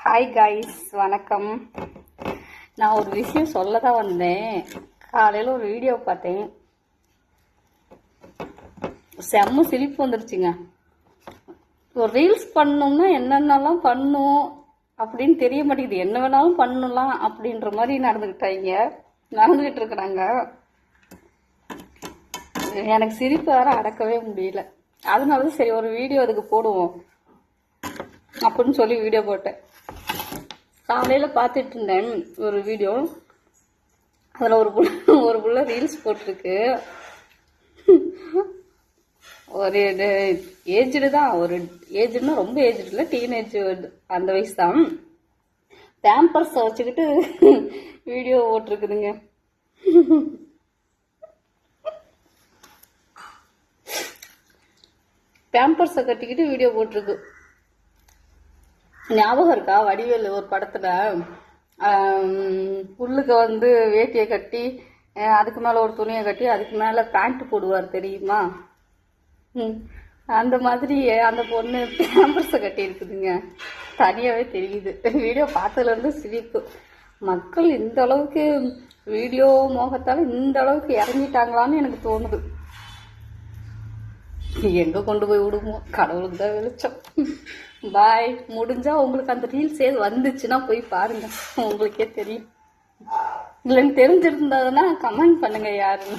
Hi guys, வணக்கம். நான் ஒரு விஷயம் சொல்ல தான் வந்தேன். காலையில் ஒரு வீடியோ பார்த்தேன், செம்ம சிரிப்பு வந்துருச்சுங்க. ஒரு ரீல்ஸ் பண்ணோம்னா என்னென்னலாம் பண்ணும் அப்படின்னு தெரிய மாட்டேங்குது. என்ன வேணாலும் பண்ணலாம் அப்படின்ற மாதிரி நடந்துக்கிட்டு இருக்கிறாங்க. எனக்கு சிரிப்பு வேற அடக்கவே முடியல. அதனால சரி ஒரு வீடியோ அதுக்கு போடுவோம் அப்படின்னு சொல்லி வீடியோ போட்டேன். காலையில் பார்த்துட்டு இருந்தேன் ஒரு வீடியோ. அதில் ஒரு புள்ள ரீல்ஸ் போட்டிருக்கு. ஒரு ஏஜ்டு தான், ஒரு ஏஜ்டுனா ரொம்ப ஏஜ்டு இல்லை, டீனேஜ் அந்த வயசு தான். பேம்பர்ஸை வச்சுக்கிட்டு வீடியோ போட்டிருக்குதுங்க. பேம்பர்ஸை கட்டிக்கிட்டு வீடியோ போட்டிருக்கு. ஞாபகம் இருக்கா? வடிவேலு ஒரு படத்துல புல்லுக்கு வேட்டியை கட்டி அதுக்கு மேல ஒரு துணியை கட்டி அதுக்கு மேல பேண்ட் போடுவார் தெரியுமா? அந்த மாதிரி அந்த பொண்ணு பேம்பர்ஸை கட்டி இருக்குதுங்க. தனியாவே தெரியுது. வீடியோ பார்த்ததுல இருந்து சிரிப்பு. மக்கள் இந்த அளவுக்கு வீடியோ மோகத்தால இந்த அளவுக்கு இறங்கிட்டாங்களான்னு எனக்கு தோணுது. எங்க கொண்டு போய் விடுவோம், கடவுளுக்கு தான் வெளிச்சம். பாய். முடிஞ்சா உங்களுக்கு அந்த ரீல்ஸ் ஏது வந்துச்சுன்னா போய் பாருங்க, உங்களுக்கே தெரியும். இல்லைன்னு தெரிஞ்சிருந்ததுன்னா கமெண்ட் பண்ணுங்க யாருன்னு.